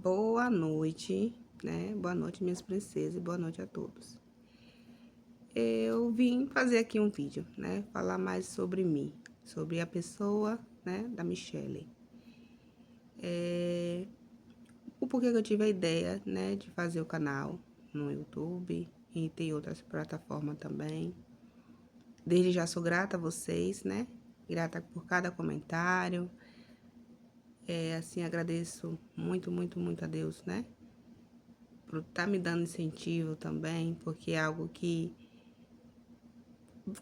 Boa noite, né? Boa noite, minhas princesas, e boa noite a todos. Eu vim fazer aqui um vídeo, né? Falar mais sobre mim, sobre a pessoa, né? Da Michelle. O porquê que eu tive a ideia, né? De fazer o canal no YouTube e tem outras plataformas também. Desde já sou grata a vocês, né? Grata por cada comentário. Assim, agradeço muito a Deus, né? Por estar me dando incentivo também, porque é algo que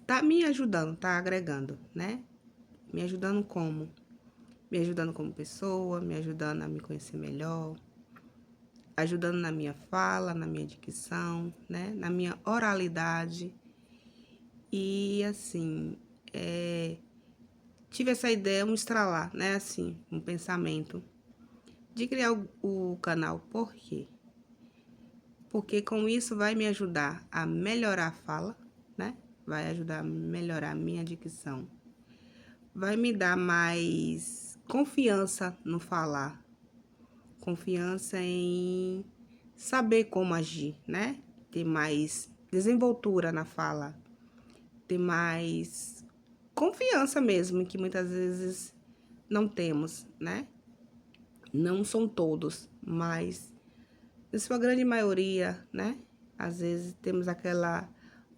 tá me ajudando, tá agregando, né? Me ajudando como? Me ajudando como pessoa, me ajudando a me conhecer melhor, ajudando na minha fala, na minha dicção, né? Na minha oralidade. E assim, tive essa ideia, um estralar, né? Assim, um pensamento de criar o canal. Por quê? Porque com isso vai me ajudar a melhorar a fala, né? Vai ajudar a melhorar a minha dicção. Vai me dar mais confiança no falar, confiança em saber como agir, né? Ter mais desenvoltura na fala, ter mais confiança mesmo, que muitas vezes não temos, né? Não são todos, mas em sua grande maioria, né? Às vezes temos aquela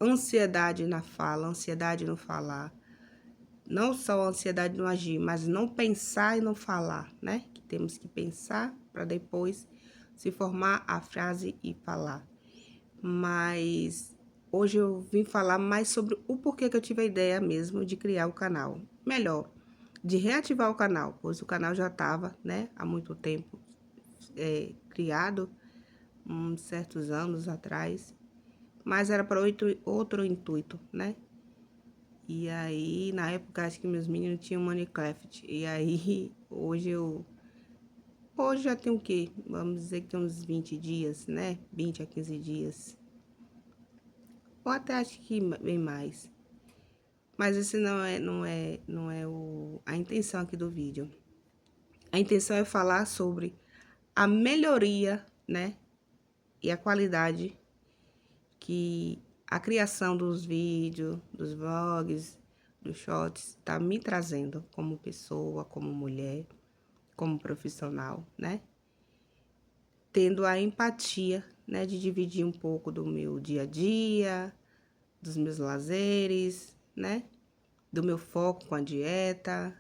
ansiedade na fala, ansiedade no falar. Não só a ansiedade no agir, mas não pensar e não falar, né? Que temos que pensar para depois se formar a frase e falar. Mas hoje eu vim falar mais sobre o porquê que eu tive a ideia mesmo de criar o canal. Melhor, de reativar o canal, pois o canal já estava, né, há muito tempo criado, uns certos anos atrás, mas era para outro intuito, né? E aí, na época, acho que meus meninos tinham Minecraft. E aí, Hoje já tem o quê? Vamos dizer que tem uns 20 dias, né? 20 a 15 dias. Ou até acho que bem mais. Mas esse não é a intenção aqui do vídeo. A intenção é falar sobre a melhoria, né? E a qualidade que a criação dos vídeos, dos vlogs, dos shorts, tá me trazendo como pessoa, como mulher, como profissional, né? Tendo a empatia, né, de dividir um pouco do meu dia a dia, dos meus lazeres, né? Do meu foco com a dieta.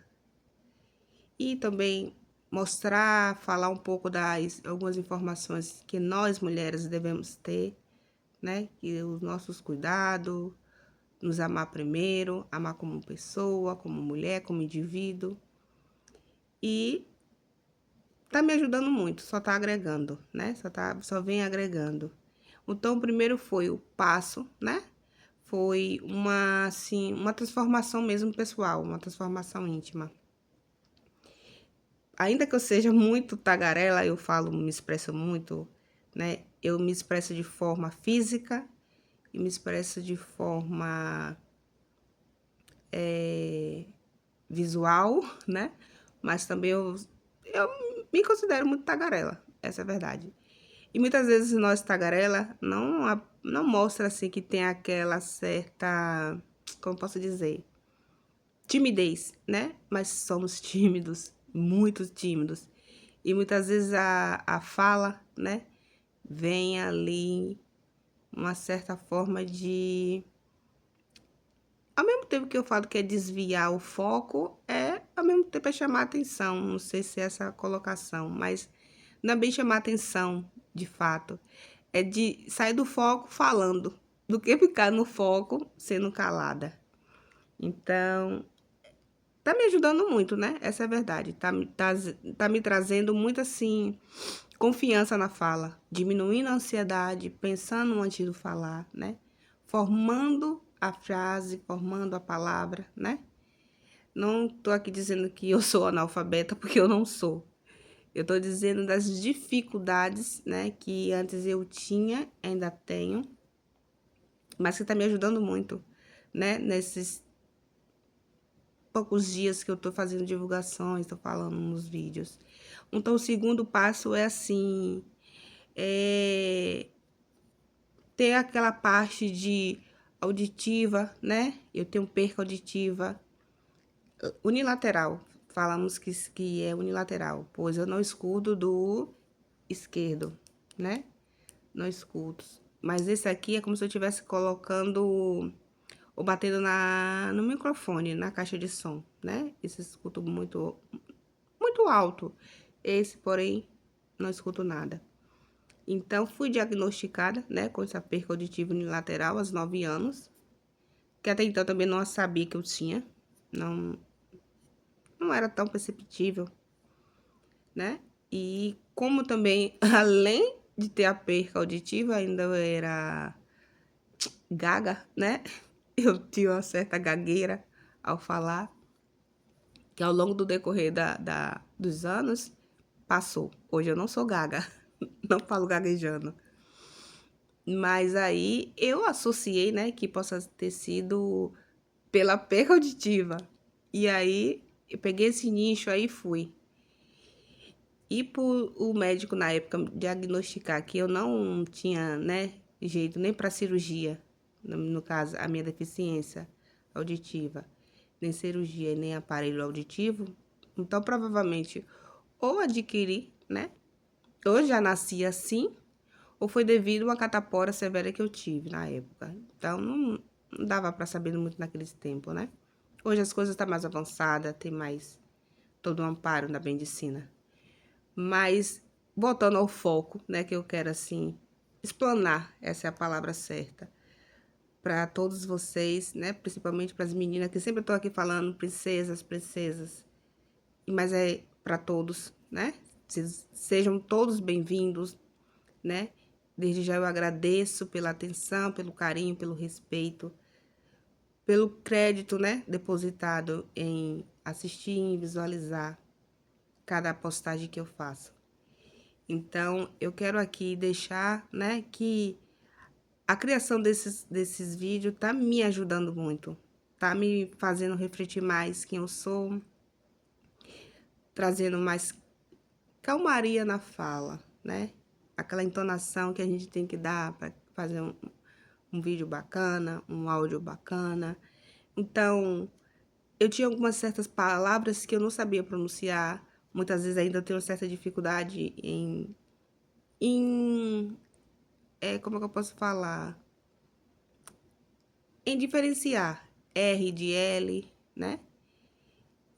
E também mostrar, falar um pouco das algumas informações que nós mulheres devemos ter, né? Que os nossos cuidados, nos amar primeiro, amar como pessoa, como mulher, como indivíduo. E tá me ajudando muito, só tá agregando, né? Só vem agregando. Então, o primeiro foi o passo, né? Foi assim, uma transformação mesmo pessoal, uma transformação íntima. Ainda que eu seja muito tagarela, eu falo, me expresso muito, né? Eu me expresso de forma física e me expresso de forma visual, né? Mas também eu me considero muito tagarela, essa é a verdade. E muitas vezes nós tagarela não mostra assim que tem aquela certa, como posso dizer, timidez, né? Mas somos tímidos, muito tímidos. E muitas vezes a fala, né, vem ali uma certa forma de... Ao mesmo tempo que eu falo que é desviar o foco, ao mesmo tempo é chamar atenção. Não sei se é essa colocação, mas não é bem chamar atenção, de fato. É de sair do foco falando, do que ficar no foco sendo calada. Então, tá me ajudando muito, né? Essa é a verdade. Tá me trazendo muito, assim, confiança na fala, diminuindo a ansiedade, pensando antes de falar, né? Formando a frase, formando a palavra, né? Não tô aqui dizendo que eu sou analfabeta, porque eu não sou. Eu tô dizendo das dificuldades, né, que antes eu tinha, ainda tenho, mas que tá me ajudando muito, né, poucos dias que eu tô fazendo divulgações, tô falando nos vídeos. Então, o segundo passo é assim, ter aquela parte de auditiva, né? Eu tenho perca auditiva unilateral. Falamos que é unilateral, pois eu não escuto do esquerdo, né? Não escuto. Mas esse aqui é como se eu estivesse colocando ou batendo no microfone, na caixa de som, né? Esse eu escuto muito alto. Esse, porém, não escuto nada. Então, fui diagnosticada, né, com essa perca auditiva unilateral aos 9 anos, que até então também não sabia que eu tinha, não era tão perceptível, né? E como também, além de ter a perca auditiva, ainda eu era gaga, né? Eu tinha uma certa gagueira ao falar, que ao longo do decorrer dos anos, passou. Hoje eu não sou gaga, não falo gaguejando. Mas aí eu associei, né, que possa ter sido pela perca auditiva. E aí eu peguei esse nicho aí e fui. E por o médico na época diagnosticar que eu não tinha, né, jeito nem para cirurgia, no caso, a minha deficiência auditiva, nem cirurgia, nem aparelho auditivo, então provavelmente ou adquiri, né, ou já nasci assim, ou foi devido a uma catapora severa que eu tive na época. Então, não dava para saber muito naquele tempo, né? Hoje as coisas estão mais avançadas, tem mais todo um amparo na medicina. Mas, voltando ao foco, né, que eu quero, assim, explanar, essa é a palavra certa, para todos vocês, né, principalmente para as meninas, que sempre estou aqui falando princesas, princesas, mas é para todos, né? Sejam todos bem-vindos, né? Desde já eu agradeço pela atenção, pelo carinho, pelo respeito, pelo crédito, né, depositado em assistir e visualizar cada postagem que eu faço. Então, eu quero aqui deixar, né, que a criação desses vídeos tá me ajudando muito, tá me fazendo refletir mais quem eu sou, trazendo mais calmaria na fala, né? Aquela entonação que a gente tem que dar para fazer um vídeo bacana, um áudio bacana. Então, eu tinha algumas certas palavras que eu não sabia pronunciar. Muitas vezes ainda tenho certa dificuldade como é que eu posso falar? Em diferenciar R de L, né?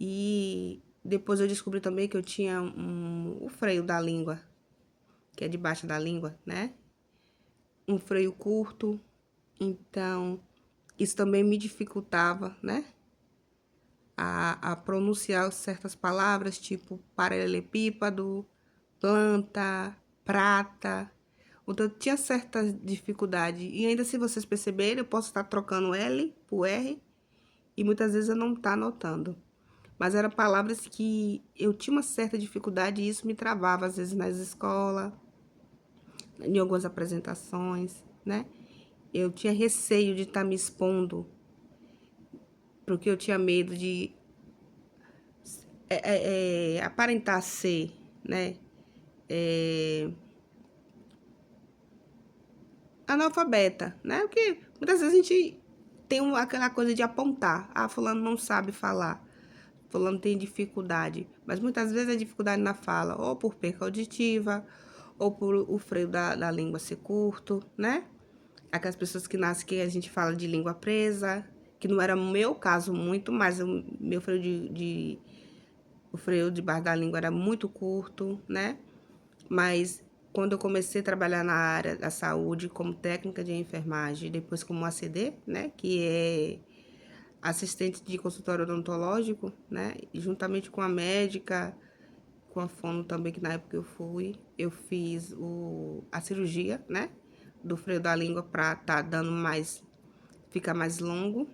E depois eu descobri também que eu tinha o freio da língua, que é debaixo da língua, né? Um freio curto. Então, isso também me dificultava, né? A pronunciar certas palavras, tipo paralelepípedo, planta, prata. Então, eu tinha certa dificuldade. E ainda, se vocês perceberem, eu posso estar trocando L por R e muitas vezes eu não tá notando. Mas eram palavras que eu tinha uma certa dificuldade e isso me travava, às vezes, nas escolas, em algumas apresentações, né? Eu tinha receio de estar me expondo, porque eu tinha medo de aparentar ser, né? Analfabeta, né? Porque muitas vezes a gente tem aquela coisa de apontar. Ah, fulano não sabe falar. Fulano tem dificuldade. Mas muitas vezes a dificuldade na fala, ou por perca auditiva, ou por o freio da língua ser curto, né? Aquelas pessoas que nascem que a gente fala de língua presa, que não era o meu caso muito, mas o meu freio o freio debaixo da língua era muito curto, né? Mas quando eu comecei a trabalhar na área da saúde como técnica de enfermagem, depois como ACD, né, que é assistente de consultório odontológico, né, e juntamente com a médica, com a fono também, que na época eu fui, eu fiz a cirurgia, né, do freio da língua para tá dando ficar mais longo.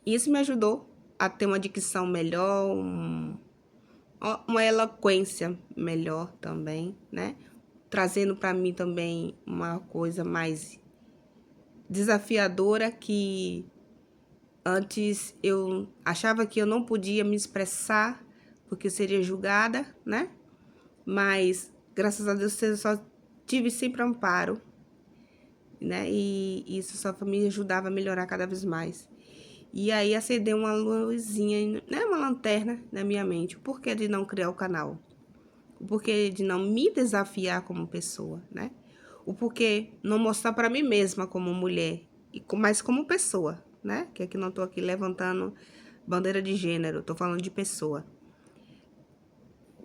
Isso me ajudou a ter uma dicção melhor, uma eloquência melhor também, né? Trazendo para mim também uma coisa mais desafiadora que Antes eu achava que eu não podia me expressar porque eu seria julgada, né? Mas, graças a Deus, eu só tive sempre amparo, né? E isso só me ajudava a melhorar cada vez mais. E aí acendeu uma luzinha, né? Uma lanterna na minha mente. O porquê de não criar o canal? O porquê de não me desafiar como pessoa, né? O porquê não mostrar para mim mesma como mulher, mas como pessoa, né? Que aqui não tô aqui levantando bandeira de gênero, tô falando de pessoa.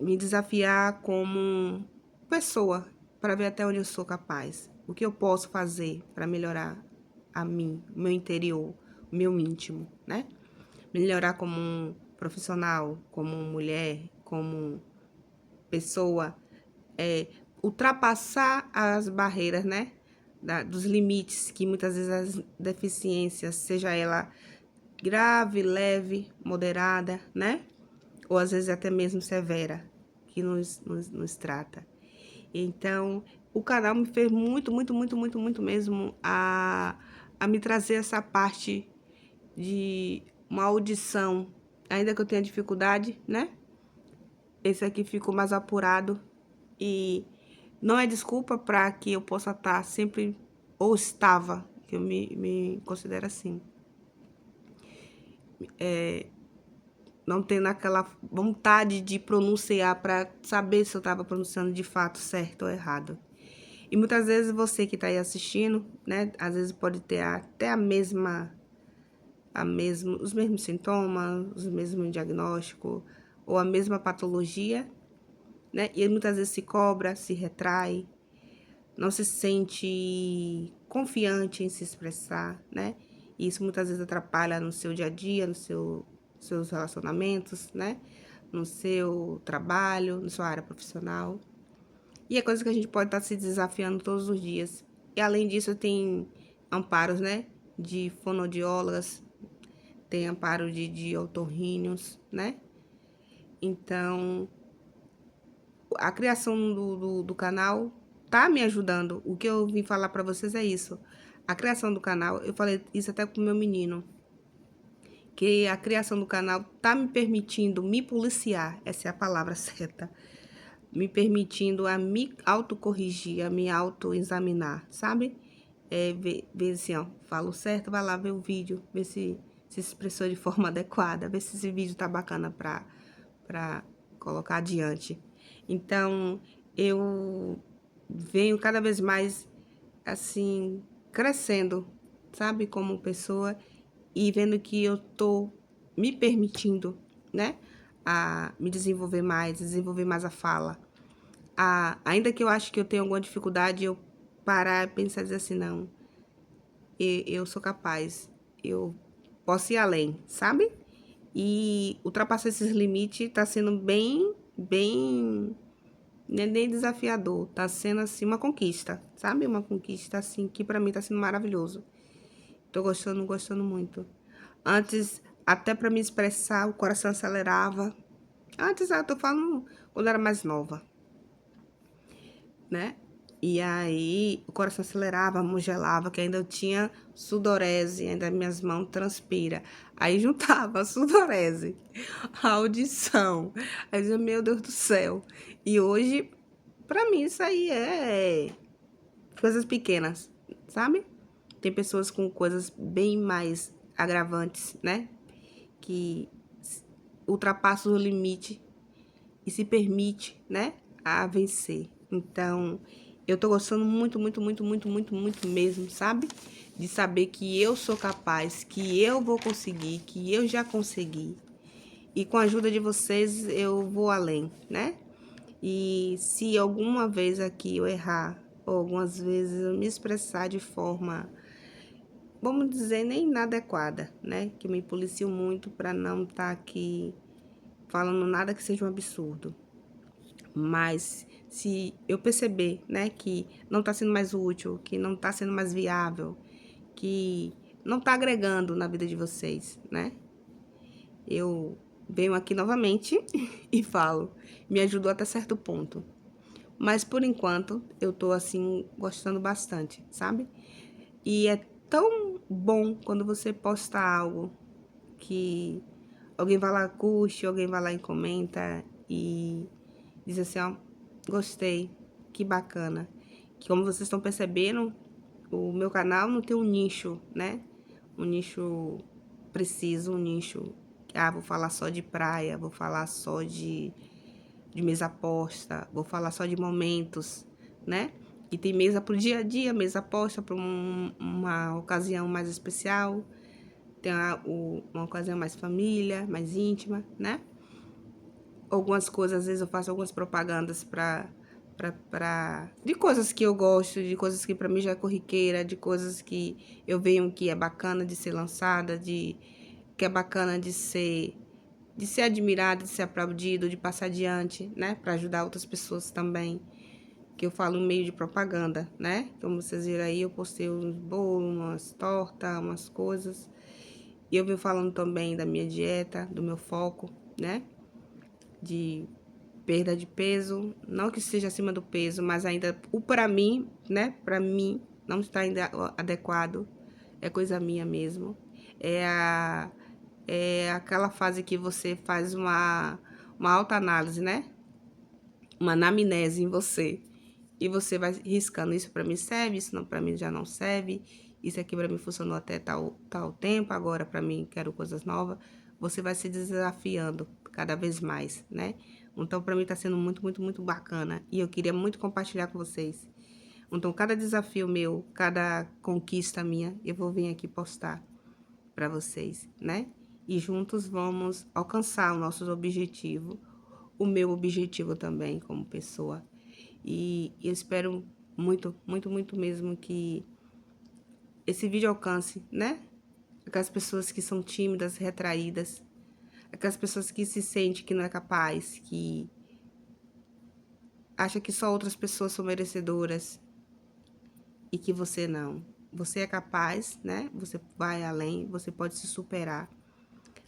Me desafiar como pessoa, para ver até onde eu sou capaz. O que eu posso fazer para melhorar a mim, o meu interior, o meu íntimo, né? Melhorar como um profissional, como mulher, como pessoa, ultrapassar as barreiras, né? Dos limites que muitas vezes as deficiências, seja ela grave, leve, moderada, né? Ou às vezes até mesmo severa, que nos trata. Então, o canal me fez muito mesmo a me trazer essa parte de uma audição, ainda que eu tenha dificuldade, né? Esse aqui ficou mais apurado e não é desculpa para que eu possa estar sempre, ou estava, que eu me considero assim, não tendo aquela vontade de pronunciar para saber se eu estava pronunciando de fato certo ou errado. E muitas vezes você que está aí assistindo, né, às vezes pode ter até os mesmos sintomas, os mesmos diagnósticos, ou a mesma patologia, né, e muitas vezes se cobra, se retrai, não se sente confiante em se expressar, né, e isso muitas vezes atrapalha no seu dia a dia, seus relacionamentos, né, no seu trabalho, na sua área profissional. E é coisa que a gente pode estar se desafiando todos os dias. E além disso, tem amparos, né? De fonoaudiólogas, tem amparo de otorríneos, né? Então, a criação do canal tá me ajudando. O que eu vim falar para vocês é isso. A criação do canal, eu falei isso até com o meu menino, que a criação do canal tá me permitindo me policiar, essa é a palavra certa, me permitindo a me autocorrigir, a me autoexaminar, sabe? Ver assim, ó, falo certo, vai lá ver o vídeo, ver se expressou de forma adequada, ver se esse vídeo tá bacana pra colocar adiante. Então, eu venho cada vez mais, assim, crescendo, sabe? Como pessoa e vendo que eu tô me permitindo, né? A me desenvolver mais a fala. Ainda que eu acho que eu tenho alguma dificuldade, eu parar e pensar e dizer assim, não, eu sou capaz, eu posso ir além, sabe? E ultrapassar esses limites tá sendo bem, não é nem desafiador, tá sendo assim uma conquista, sabe? Uma conquista assim que pra mim tá sendo maravilhoso. Tô gostando muito. Antes, até pra me expressar, o coração acelerava. Antes, eu tô falando quando eu era mais nova, né? E aí, o coração acelerava, a mão gelava, que ainda eu tinha sudorese, ainda minhas mãos transpira. Aí juntava a sudorese, a audição. Aí eu dizia, meu Deus do céu. E hoje, pra mim, isso aí é coisas pequenas, sabe? Tem pessoas com coisas bem mais agravantes, né? Que ultrapassam o limite e se permite, né, a vencer. Então, eu tô gostando muito mesmo, sabe? De saber que eu sou capaz, que eu vou conseguir, que eu já consegui. E com a ajuda de vocês, eu vou além, né? E se alguma vez aqui eu errar, ou algumas vezes eu me expressar de forma, vamos dizer, nem inadequada, né? Que eu me policio muito para não estar aqui falando nada que seja um absurdo. Mas se eu perceber, né, que não está sendo mais útil, que não está sendo mais viável, que não está agregando na vida de vocês, né? Eu venho aqui novamente e falo, me ajudou até certo ponto. Mas por enquanto eu tô assim gostando bastante, sabe? E é tão bom quando você posta algo que alguém vai lá, curte, alguém vai lá e comenta e diz assim, ó, gostei, que bacana. Que como vocês estão percebendo, o meu canal não tem um nicho, né? Um nicho preciso, um nicho, vou falar só de praia, vou falar só de mesa posta, vou falar só de momentos, né? E tem mesa pro dia a dia, mesa posta para uma ocasião mais especial, tem uma ocasião mais família, mais íntima, né? Algumas coisas, às vezes eu faço algumas propagandas de coisas que eu gosto, de coisas que para mim já é corriqueira, de coisas que eu vejo que é bacana de ser lançada, que é bacana de ser admirado, de ser aplaudido, de passar adiante, né? Para ajudar outras pessoas também. Que eu falo em meio de propaganda, né? Como vocês viram aí, eu postei uns bolos, umas tortas, umas coisas. E eu venho falando também da minha dieta, do meu foco, né? De perda de peso, não que esteja acima do peso, mas ainda o para mim, né? Para mim não está ainda adequado. É coisa minha mesmo. É aquela fase que você faz uma autoanálise, né? Uma anamnese em você. E você vai riscando, isso para mim serve, isso não para mim já não serve. Isso aqui para mim funcionou até tal tempo, agora para mim quero coisas novas. Você vai se desafiando cada vez mais, né? Então para mim tá sendo muito, muito, muito bacana e eu queria muito compartilhar com vocês. Então cada desafio meu, cada conquista minha, eu vou vir aqui postar para vocês, né? E juntos vamos alcançar o nosso objetivo, o meu objetivo também como pessoa. E eu espero muito, muito, muito mesmo que esse vídeo alcance, né? Aquelas pessoas que são tímidas, retraídas, aquelas pessoas que se sentem que não é capaz, que acha que só outras pessoas são merecedoras e que você não. Você é capaz, né? Você vai além, você pode se superar.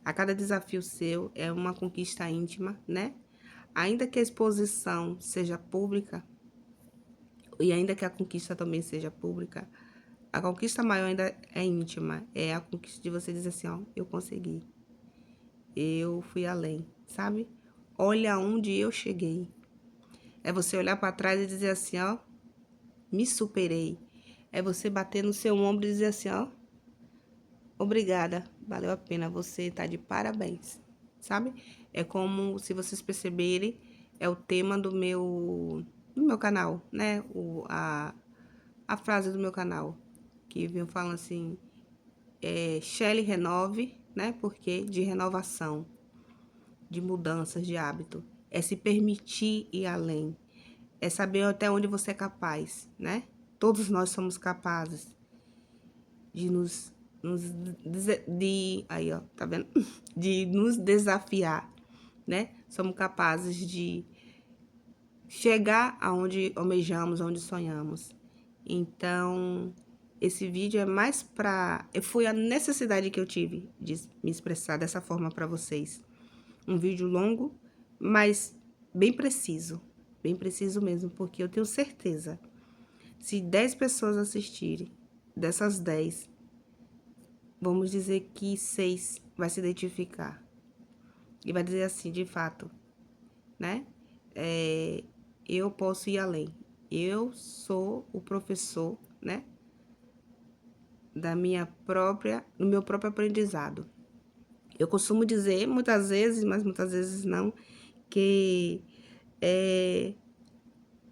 A cada desafio seu é uma conquista íntima, né? Ainda que a exposição seja pública, e ainda que a conquista também seja pública, a conquista maior ainda é íntima. É a conquista de você dizer assim, ó, eu consegui. Eu fui além, sabe? Olha onde eu cheguei. É você olhar para trás e dizer assim, ó, me superei. É você bater no seu ombro e dizer assim, ó, obrigada, valeu a pena, você tá de parabéns, sabe? É como, se vocês perceberem, é o tema do meu canal, né? A frase do meu canal, que vem falando assim, Shelly renove, né? Porque de renovação, de mudanças de hábito, é se permitir ir além, é saber até onde você é capaz, né? Todos nós somos capazes de aí ó, tá vendo? De nos desafiar, né? Somos capazes de chegar aonde almejamos, aonde sonhamos. Então, esse vídeo é mais foi a necessidade que eu tive de me expressar dessa forma para vocês. Um vídeo longo, mas bem preciso mesmo, porque eu tenho certeza, se 10 pessoas assistirem, dessas 10, vamos dizer que 6 vai se identificar. E vai dizer assim, de fato, né? Eu posso ir além. Eu sou o professor, né? Do meu próprio aprendizado. Eu costumo dizer, muitas vezes, mas muitas vezes não, que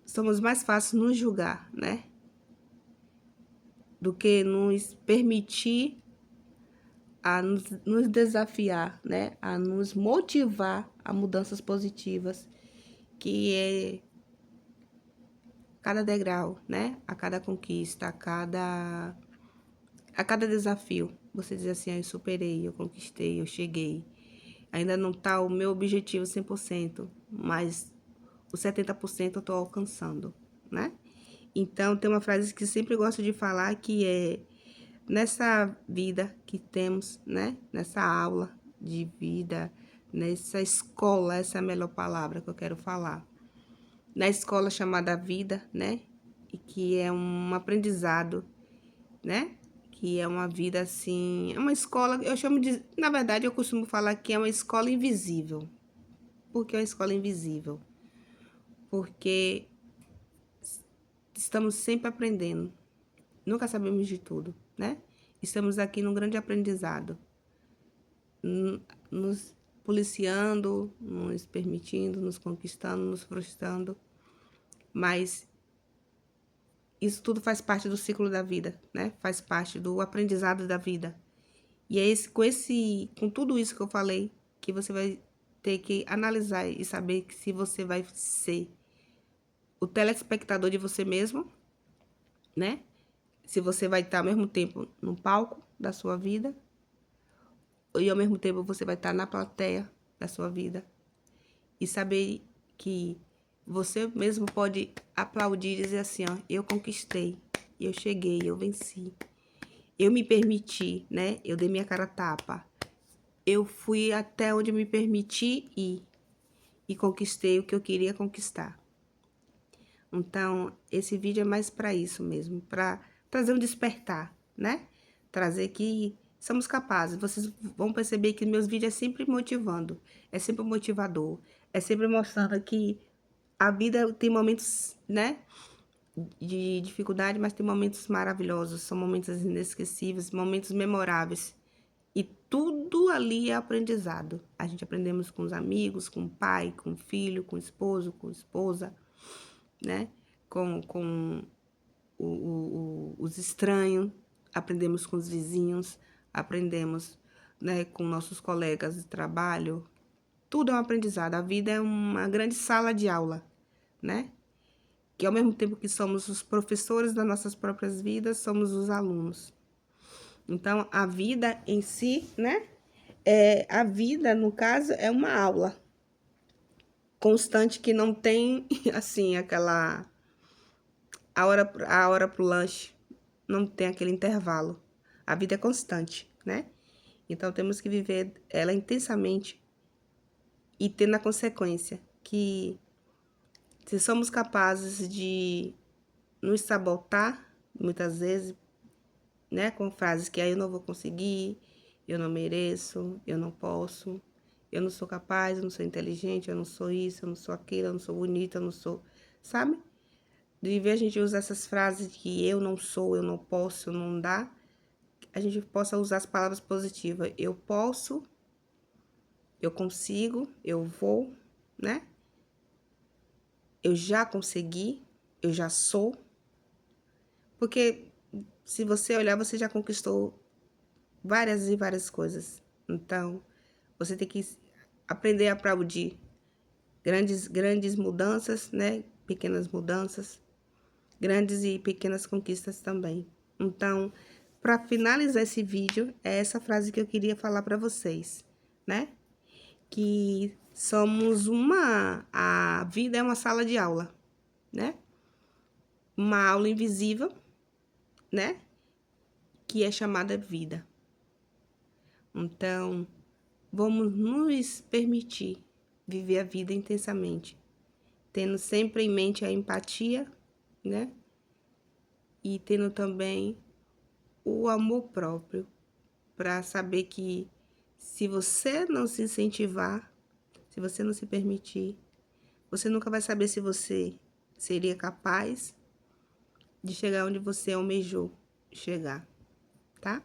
somos mais fáceis nos julgar, né? Do que nos permitir a nos desafiar, né? A nos motivar a mudanças positivas, que é cada degrau, né? A cada conquista, a cada desafio. Você diz assim, eu superei, eu conquistei, eu cheguei. Ainda não tá o meu objetivo 100%, mas os 70% eu tô alcançando, né? Então, tem uma frase que sempre gosto de falar, que é: nessa vida que temos, né? Nessa aula de vida, nessa escola, essa é a melhor palavra que eu quero falar. Na escola chamada vida, né? E que é um aprendizado, né? que é uma vida assim, é uma escola, eu chamo de, na verdade, eu costumo falar que é uma escola invisível. Por que é uma escola invisível? Porque estamos sempre aprendendo, nunca sabemos de tudo, né? Estamos aqui num grande aprendizado, nos policiando, nos permitindo, nos conquistando, nos frustrando, mas isso tudo faz parte do ciclo da vida, né? Faz parte do aprendizado da vida. E é com tudo isso que eu falei, que você vai ter que analisar e saber que se você vai ser o telespectador de você mesmo, né? Se você vai estar ao mesmo tempo no palco da sua vida e ao mesmo tempo você vai estar na plateia da sua vida. E saber que você mesmo pode aplaudir e dizer assim, ó, eu conquistei, eu cheguei, eu venci. Eu me permiti, né? Eu dei minha cara a tapa. Eu fui até onde me permiti ir e conquistei o que eu queria conquistar. Então, esse vídeo é mais para isso mesmo, para trazer um despertar, né? Trazer que somos capazes. Vocês vão perceber que meus vídeos é sempre motivando, é sempre motivador, é sempre mostrando que a vida tem momentos, né, de dificuldade, mas tem momentos maravilhosos, são momentos inesquecíveis, momentos memoráveis. E tudo ali é aprendizado. A gente aprendemos com os amigos, com o pai, com o filho, com o esposo, com a esposa, né? Com os estranhos, aprendemos com os vizinhos, aprendemos, né, com nossos colegas de trabalho. Tudo é um aprendizado. A vida é uma grande sala de aula, né? Que ao mesmo tempo que somos os professores das nossas próprias vidas, somos os alunos. Então, a vida em si, né? A vida, no caso, é uma aula constante que não tem, assim, a hora pro lanche, não tem aquele intervalo. A vida é constante, né? Então, temos que viver ela intensamente e tendo a consequência que se somos capazes de nos sabotar, muitas vezes, né, com frases que aí eu não vou conseguir, eu não mereço, eu não posso, eu não sou capaz, eu não sou inteligente, eu não sou isso, eu não sou aquilo, eu não sou bonita, eu não sou, sabe? De ver a gente usar essas frases de que eu não sou, eu não posso, não dá, a gente possa usar as palavras positivas. Eu posso, eu consigo, eu vou, né? Eu já consegui, eu já sou. Porque se você olhar, você já conquistou várias e várias coisas. Então, você tem que aprender a aplaudir grandes mudanças, né? Pequenas mudanças, grandes e pequenas conquistas também. Então, para finalizar esse vídeo, é essa frase que eu queria falar para vocês, né? Que a vida é uma sala de aula, né? Uma aula invisível, né? Que é chamada vida. Então, vamos nos permitir viver a vida intensamente, tendo sempre em mente a empatia, né? E tendo também o amor próprio, para saber que se você não se incentivar, se você não se permitir, você nunca vai saber se você seria capaz de chegar onde você almejou chegar, tá?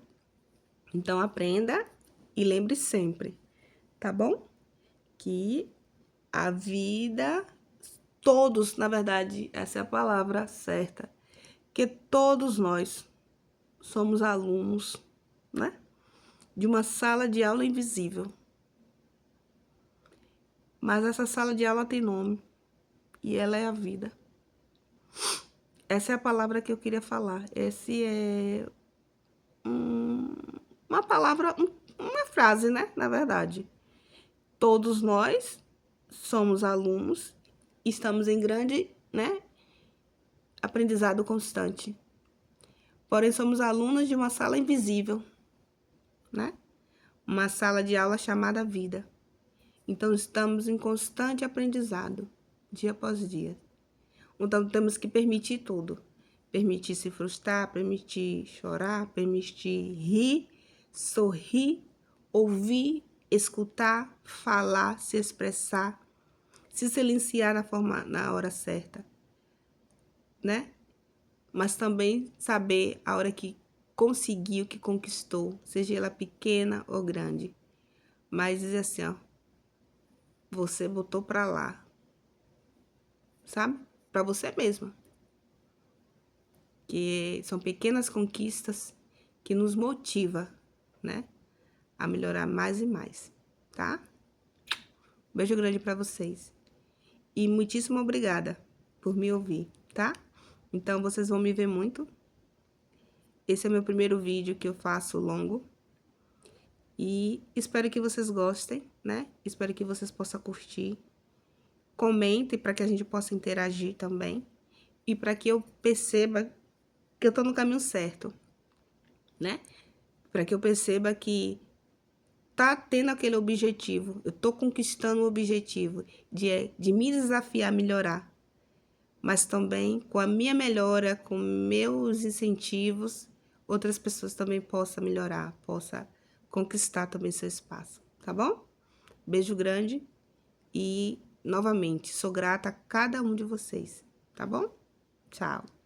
Então aprenda e lembre sempre, tá bom? Que a vida, todos, na verdade, essa é a palavra certa, que todos nós somos alunos, né? De uma sala de aula invisível. Mas essa sala de aula tem nome e ela é a vida. Essa é a palavra que eu queria falar. Esse é uma palavra, uma frase, né? Na verdade. Todos nós somos alunos, estamos em grande, né, aprendizado constante. Porém, somos alunos de uma sala invisível, né? Uma sala de aula chamada vida. Então, estamos em constante aprendizado, dia após dia. Então, temos que permitir tudo. permitir se frustrar, permitir chorar, permitir rir, sorrir, ouvir, escutar, falar, se expressar, se silenciar na hora certa, né? Mas também saber a hora que conseguiu, que conquistou, seja ela pequena ou grande. Mas dizer assim, ó, você botou pra lá, sabe? Pra você mesma. Que são pequenas conquistas que nos motiva, né? A melhorar mais e mais, tá? Beijo grande pra vocês. E muitíssimo obrigada por me ouvir, tá? Então, vocês vão me ver muito. Esse é meu primeiro vídeo que eu faço longo. E espero que vocês gostem, né? Espero que vocês possam curtir. Comentem para que a gente possa interagir também. E para que eu perceba que eu tô no caminho certo, né? Para que eu perceba que tá tendo aquele objetivo. Eu tô conquistando o objetivo de me desafiar a melhorar. Mas também com a minha melhora, com meus incentivos, outras pessoas também possam melhorar, possam conquistar também seu espaço, tá bom? Beijo grande e, novamente, sou grata a cada um de vocês, tá bom? Tchau!